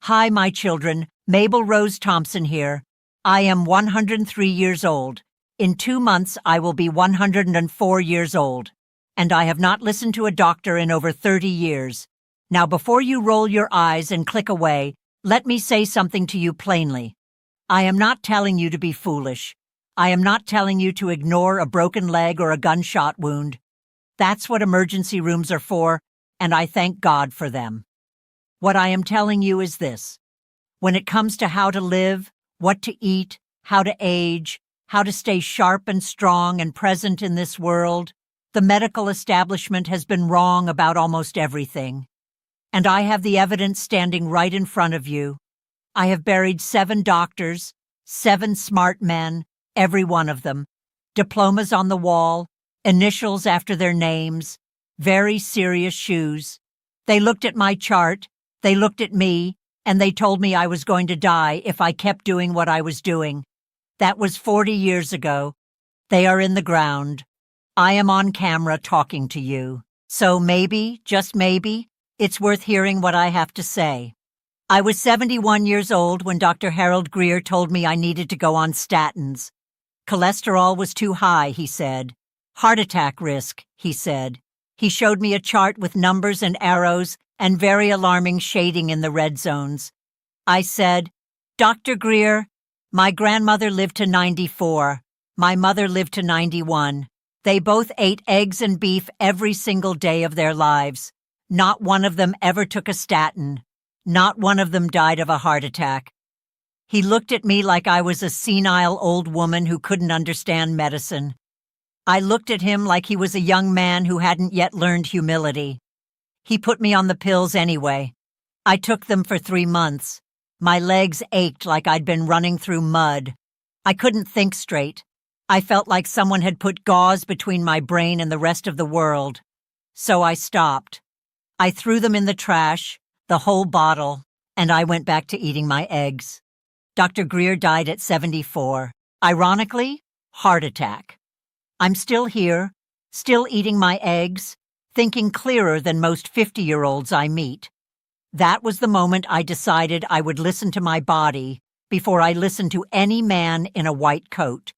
Hi, my children. Mabel Rose Thompson here. I am 103 years old. In 2 months, I will be 104 years old. And I have not listened to a doctor in over 30 years. Now, before you roll your eyes and click away, let me say something to you plainly. I am not telling you to be foolish. I am not telling you to ignore a broken leg or a gunshot wound. That's what emergency rooms are for, and I thank God for them. What I am telling you is this. When it comes to how to live, what to eat, how to age, how to stay sharp and strong and present in this world, the medical establishment has been wrong about almost everything. And I have the evidence standing right in front of you. I have buried 7 doctors, 7 smart men, every one of them, diplomas on the wall, initials after their names, very serious shoes. They looked at my chart, they looked at me, and they told me I was going to die if I kept doing what I was doing. That was 40 years ago. They are in the ground. I am on camera talking to you. So maybe, just maybe, it's worth hearing what I have to say. I was 71 years old when Dr. Harold Greer told me I needed to go on statins. Cholesterol was too high, he said. Heart attack risk, he said. He showed me a chart with numbers and arrows and very alarming shading in the red zones. I said, Dr. Greer, my grandmother lived to 94. My mother lived to 91. They both ate eggs and beef every single day of their lives. Not one of them ever took a statin. Not one of them died of a heart attack. He looked at me like I was a senile old woman who couldn't understand medicine. I looked at him like he was a young man who hadn't yet learned humility. He put me on the pills anyway. I took them for 3 months. My legs ached like I'd been running through mud. I couldn't think straight. I felt like someone had put gauze between my brain and the rest of the world. So I stopped. I threw them in the trash, the whole bottle, and I went back to eating my eggs. Dr. Greer died at 74. Ironically, heart attack. I'm still here, still eating my eggs, thinking clearer than most 50-year-olds I meet. That was the moment I decided I would listen to my body before I listened to any man in a white coat.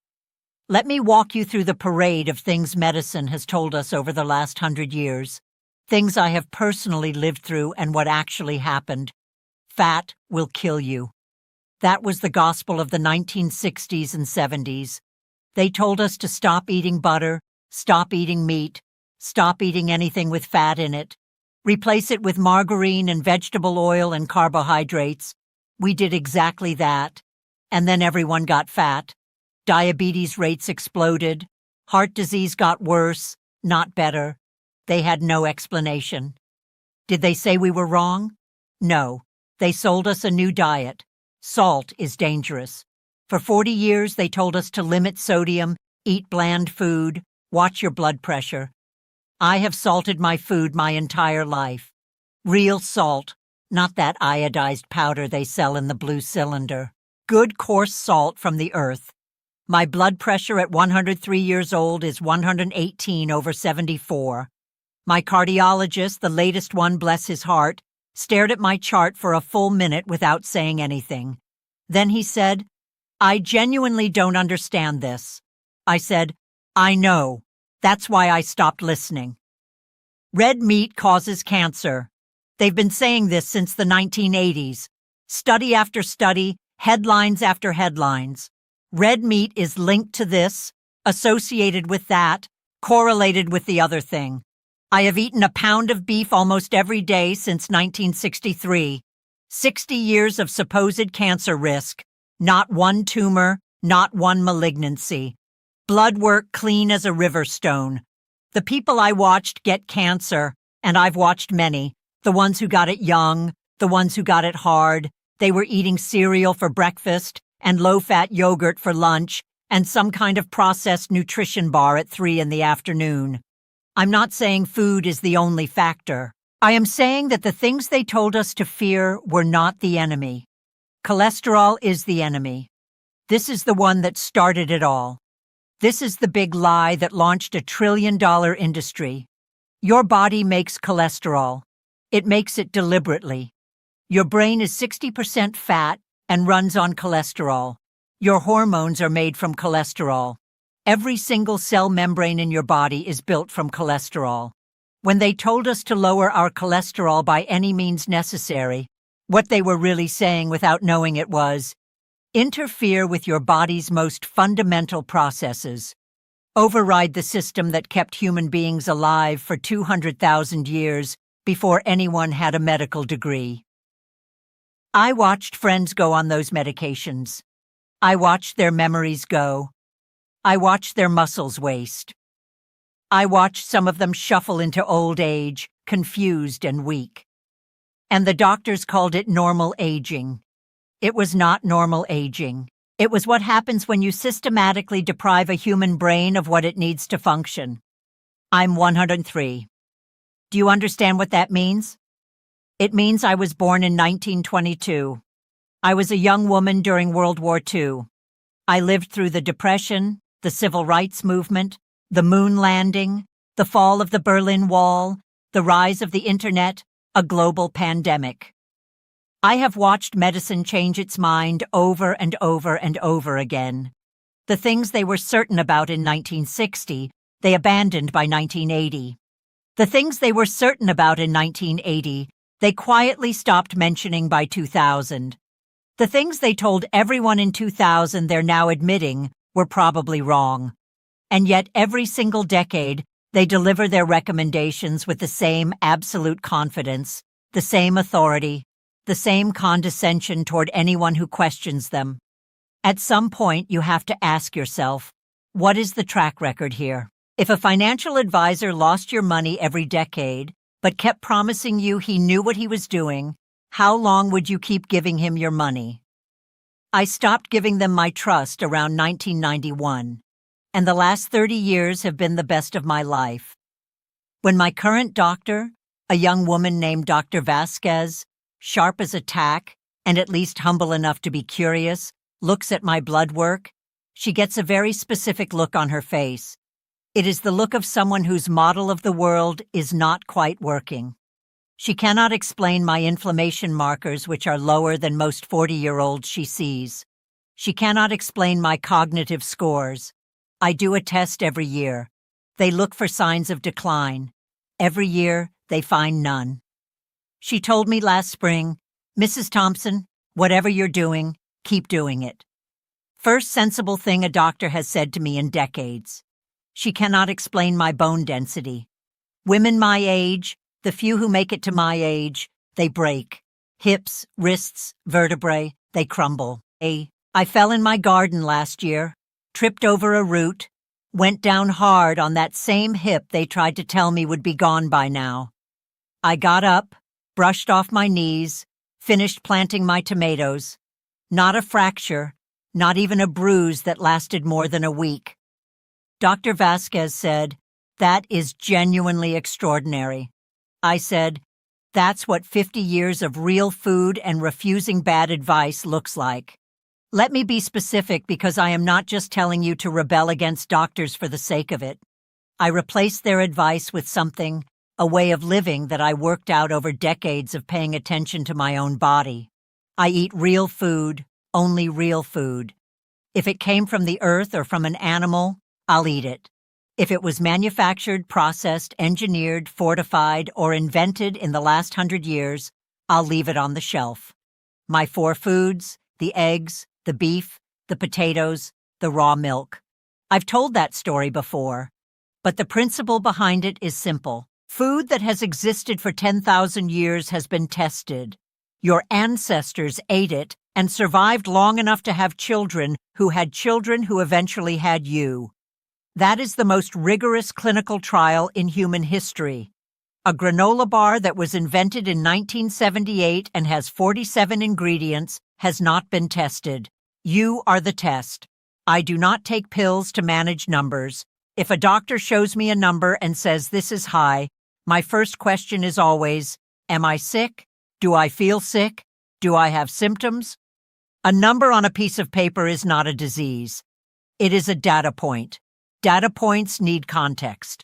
Let me walk you through the parade of things medicine has told us over the last 100 years, things I have personally lived through and what actually happened. Fat will kill you. That was the gospel of the 1960s and 70s. They told us to stop eating butter, stop eating meat, stop eating anything with fat in it, replace it with margarine and vegetable oil and carbohydrates. We did exactly that. And then everyone got fat. Diabetes rates exploded. Heart disease got worse, not better. They had no explanation. Did they say we were wrong? No. They sold us a new diet. Salt is dangerous. For 40 years, they told us to limit sodium, eat bland food, watch your blood pressure. I have salted my food my entire life. Real salt, not that iodized powder they sell in the blue cylinder. Good coarse salt from the earth. My blood pressure at 103 years old is 118/74. My cardiologist, the latest one, bless his heart, stared at my chart for a full minute without saying anything. Then he said, I genuinely don't understand this. I said, I know. That's why I stopped listening. Red meat causes cancer. They've been saying this since the 1980s. Study after study, headlines after headlines. Red meat is linked to this, associated with that, correlated with the other thing. I have eaten a pound of beef almost every day since 1963. 60 years of supposed cancer risk. Not one tumor, not one malignancy. Blood work clean as a river stone. The people I watched get cancer, and I've watched many. The ones who got it young, the ones who got it hard. They were eating cereal for breakfast and low-fat yogurt for lunch and some kind of processed nutrition bar at 3 in the afternoon. I'm not saying food is the only factor. I am saying that the things they told us to fear were not the enemy. Cholesterol is the enemy. This is the one that started it all. This is the big lie that launched a $1 trillion industry. Your body makes cholesterol. It makes it deliberately. Your brain is 60% fat and runs on cholesterol. Your hormones are made from cholesterol. Every single cell membrane in your body is built from cholesterol. When they told us to lower our cholesterol by any means necessary, what they were really saying without knowing it was, interfere with your body's most fundamental processes. Override the system that kept human beings alive for 200,000 years before anyone had a medical degree. I watched friends go on those medications. I watched their memories go. I watched their muscles waste. I watched some of them shuffle into old age, confused and weak. And the doctors called it normal aging. It was not normal aging. It was what happens when you systematically deprive a human brain of what it needs to function. I'm 103. Do you understand what that means? It means I was born in 1922. I was a young woman during World War II. I lived through the Depression, the Civil Rights Movement, the moon landing, the fall of the Berlin Wall, the rise of the Internet, a global pandemic. I have watched medicine change its mind over and over and over again. The things they were certain about in 1960, they abandoned by 1980. The things they were certain about in 1980, they quietly stopped mentioning by 2000. The things they told everyone in 2000 they're now admitting were probably wrong. And yet every single decade, they deliver their recommendations with the same absolute confidence, the same authority, the same condescension toward anyone who questions them. At some point, you have to ask yourself, what is the track record here? If a financial advisor lost your money every decade, but kept promising you he knew what he was doing, how long would you keep giving him your money? I stopped giving them my trust around 1991, and the last 30 years have been the best of my life. When my current doctor, a young woman named Dr. Vasquez, sharp as a tack and at least humble enough to be curious, looks at my blood work, she gets a very specific look on her face. It is the look of someone whose model of the world is not quite working. She cannot explain my inflammation markers, which are lower than most 40-year-olds she sees. She cannot explain my cognitive scores. I do a test every year. They look for signs of decline. Every year, they find none. She told me last spring, Mrs. Thompson, whatever you're doing, keep doing it. First sensible thing a doctor has said to me in decades. She cannot explain my bone density. Women my age, the few who make it to my age, they break. Hips, wrists, vertebrae, they crumble. I fell in my garden last year, tripped over a root, went down hard on that same hip they tried to tell me would be gone by now. I got up, brushed off my knees, finished planting my tomatoes. Not a fracture, not even a bruise that lasted more than a week. Dr. Vasquez said, "That is genuinely extraordinary." I said, "That's what 50 years of real food and refusing bad advice looks like." Let me be specific because I am not just telling you to rebel against doctors for the sake of it. I replaced their advice with something, a way of living that I worked out over decades of paying attention to my own body. I eat real food, only real food. If it came from the earth or from an animal, I'll eat it. If it was manufactured, processed, engineered, fortified, or invented in the last 100 years, I'll leave it on the shelf. My 4 foods, the eggs, the beef, the potatoes, the raw milk. I've told that story before, but the principle behind it is simple. Food that has existed for 10,000 years has been tested. Your ancestors ate it and survived long enough to have children who eventually had you. That is the most rigorous clinical trial in human history. A granola bar that was invented in 1978 and has 47 ingredients has not been tested. You are the test. I do not take pills to manage numbers. If a doctor shows me a number and says this is high, my first question is always, am I sick? Do I feel sick? Do I have symptoms? A number on a piece of paper is not a disease. It is a data point. Data points need context.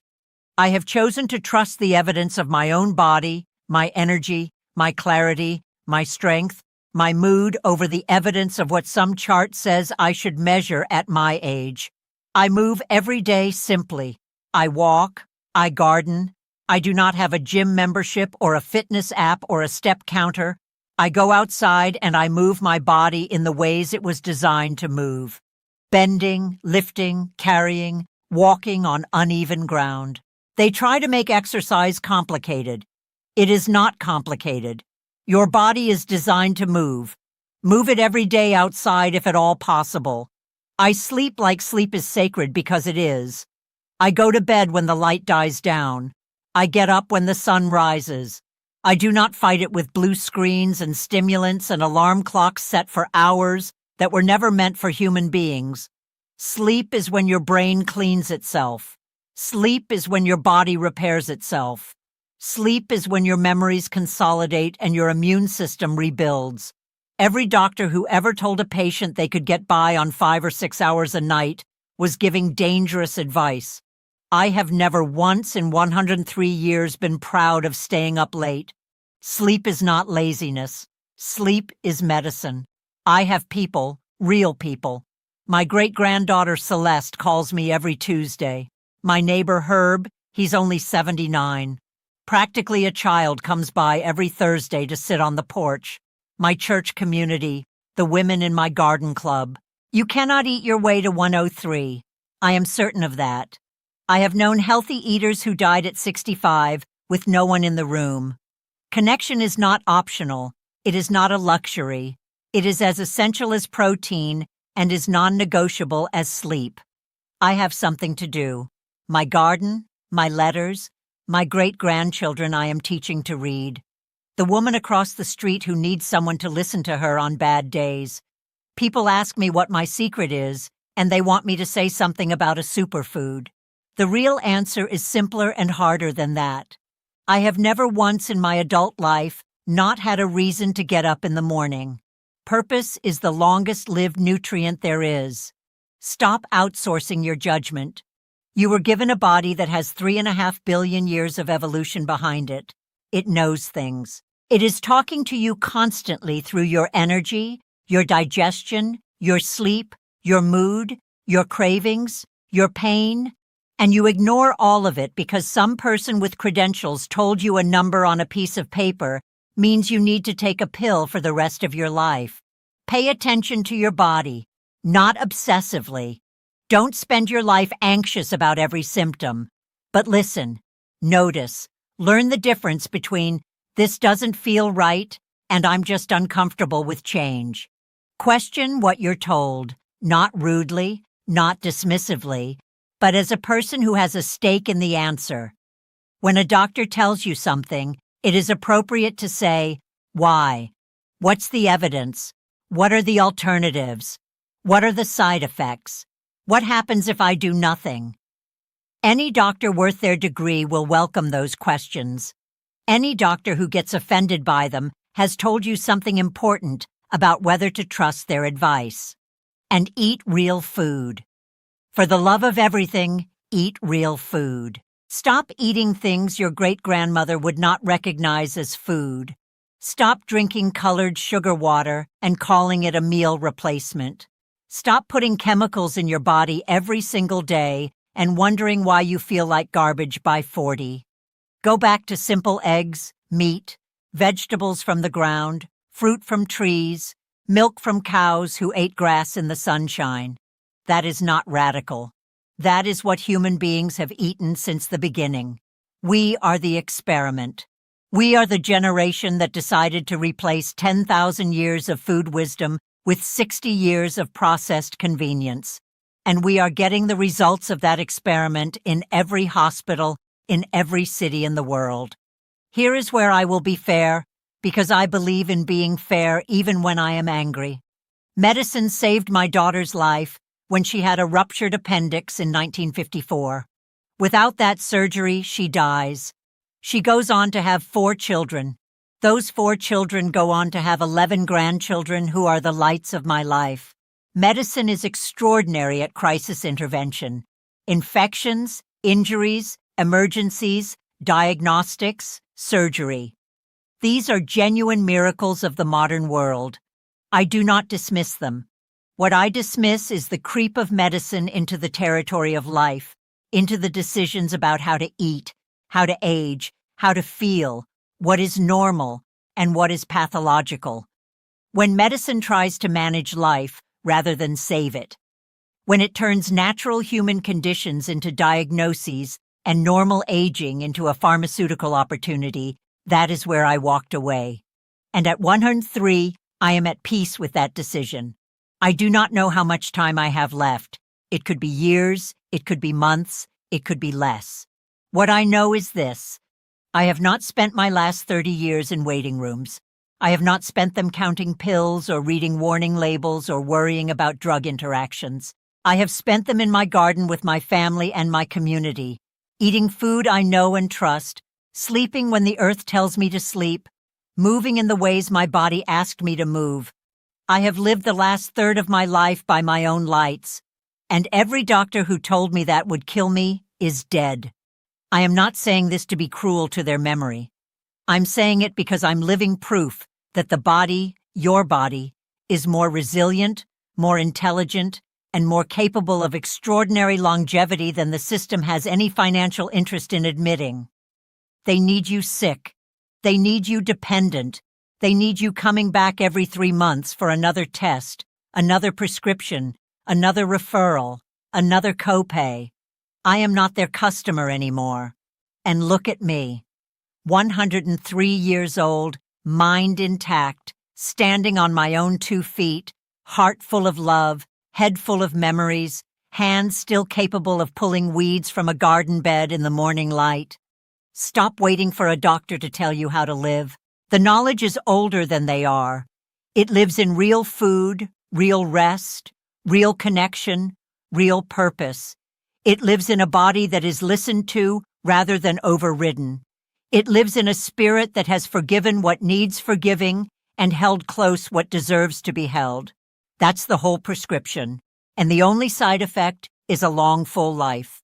I have chosen to trust the evidence of my own body, my energy, my clarity, my strength, my mood over the evidence of what some chart says I should measure at my age. I move every day simply. I walk, I garden. I do not have a gym membership or a fitness app or a step counter. I go outside and I move my body in the ways it was designed to move. Bending, lifting, carrying, walking on uneven ground. They try to make exercise complicated. It is not complicated. Your body is designed to move. Move it every day outside if at all possible. I sleep like sleep is sacred because it is. I go to bed when the light dies down. I get up when the sun rises. I do not fight it with blue screens and stimulants and alarm clocks set for hours that were never meant for human beings. Sleep is when your brain cleans itself. Sleep is when your body repairs itself. Sleep is when your memories consolidate and your immune system rebuilds. Every doctor who ever told a patient they could get by on 5 or 6 hours a night was giving dangerous advice. I have never once in 103 years been proud of staying up late. Sleep is not laziness. Sleep is medicine. I have people, real people. My great-granddaughter Celeste calls me every Tuesday. My neighbor Herb, he's only 79. Practically a child comes by every Thursday to sit on the porch. My church community, the women in my garden club. You cannot eat your way to 103. I am certain of that. I have known healthy eaters who died at 65 with no one in the room. Connection is not optional. It is not a luxury. It is as essential as protein and is non-negotiable as sleep. I have something to do. My garden, my letters, my great-grandchildren I am teaching to read. The woman across the street who needs someone to listen to her on bad days. People ask me what my secret is, and they want me to say something about a superfood. The real answer is simpler and harder than that. I have never once in my adult life not had a reason to get up in the morning. Purpose is the longest-lived nutrient there is. Stop outsourcing your judgment. You were given a body that has 3.5 billion years of evolution behind it. It knows things. It is talking to you constantly through your energy, your digestion, your sleep, your mood, your cravings, your pain, and you ignore all of it because some person with credentials told you a number on a piece of paper means you need to take a pill for the rest of your life. Pay attention to your body, not obsessively. Don't spend your life anxious about every symptom. But listen, notice, learn the difference between this doesn't feel right and I'm just uncomfortable with change. Question what you're told, not rudely, not dismissively, but as a person who has a stake in the answer. When a doctor tells you something, it is appropriate to say, why? What's the evidence? What are the alternatives? What are the side effects? What happens if I do nothing? Any doctor worth their degree will welcome those questions. Any doctor who gets offended by them has told you something important about whether to trust their advice. And eat real food. For the love of everything, eat real food. Stop eating things your great-grandmother would not recognize as food. Stop drinking colored sugar water and calling it a meal replacement. Stop putting chemicals in your body every single day and wondering why you feel like garbage by 40. Go back to simple eggs, meat, vegetables from the ground, fruit from trees, milk from cows who ate grass in the sunshine. That is not radical. That is what human beings have eaten since the beginning. We are the experiment. We are the generation that decided to replace 10,000 years of food wisdom with 60 years of processed convenience. And we are getting the results of that experiment in every hospital, in every city in the world. Here is where I will be fair, because I believe in being fair even when I am angry. Medicine saved my daughter's life when she had a ruptured appendix in 1954. Without that surgery, she dies. She goes on to have 4 children. Those 4 children go on to have 11 grandchildren who are the lights of my life. Medicine is extraordinary at crisis intervention. Infections, injuries, emergencies, diagnostics, surgery. These are genuine miracles of the modern world. I do not dismiss them. What I dismiss is the creep of medicine into the territory of life, into the decisions about how to eat, how to age, how to feel, what is normal, and what is pathological. When medicine tries to manage life rather than save it. When it turns natural human conditions into diagnoses and normal aging into a pharmaceutical opportunity, that is where I walked away. And at 103, I am at peace with that decision. I do not know how much time I have left. It could be years, it could be months, it could be less. What I know is this. I have not spent my last 30 years in waiting rooms. I have not spent them counting pills or reading warning labels or worrying about drug interactions. I have spent them in my garden with my family and my community, eating food I know and trust, sleeping when the earth tells me to sleep, moving in the ways my body asked me to move. I have lived the last third of my life by my own lights, and every doctor who told me that would kill me is dead. I am not saying this to be cruel to their memory. I'm saying it because I'm living proof that the body, your body, is more resilient, more intelligent, and more capable of extraordinary longevity than the system has any financial interest in admitting. They need you sick. They need you dependent. They need you coming back every 3 months for another test, another prescription, another referral, another copay. I am not their customer anymore. And look at me. 103 years old, mind intact, standing on my own 2 feet, heart full of love, head full of memories, hands still capable of pulling weeds from a garden bed in the morning light. Stop waiting for a doctor to tell you how to live. The knowledge is older than they are. It lives in real food, real rest, real connection, real purpose. It lives in a body that is listened to rather than overridden. It lives in a spirit that has forgiven what needs forgiving and held close what deserves to be held. That's the whole prescription. And the only side effect is a long, full life.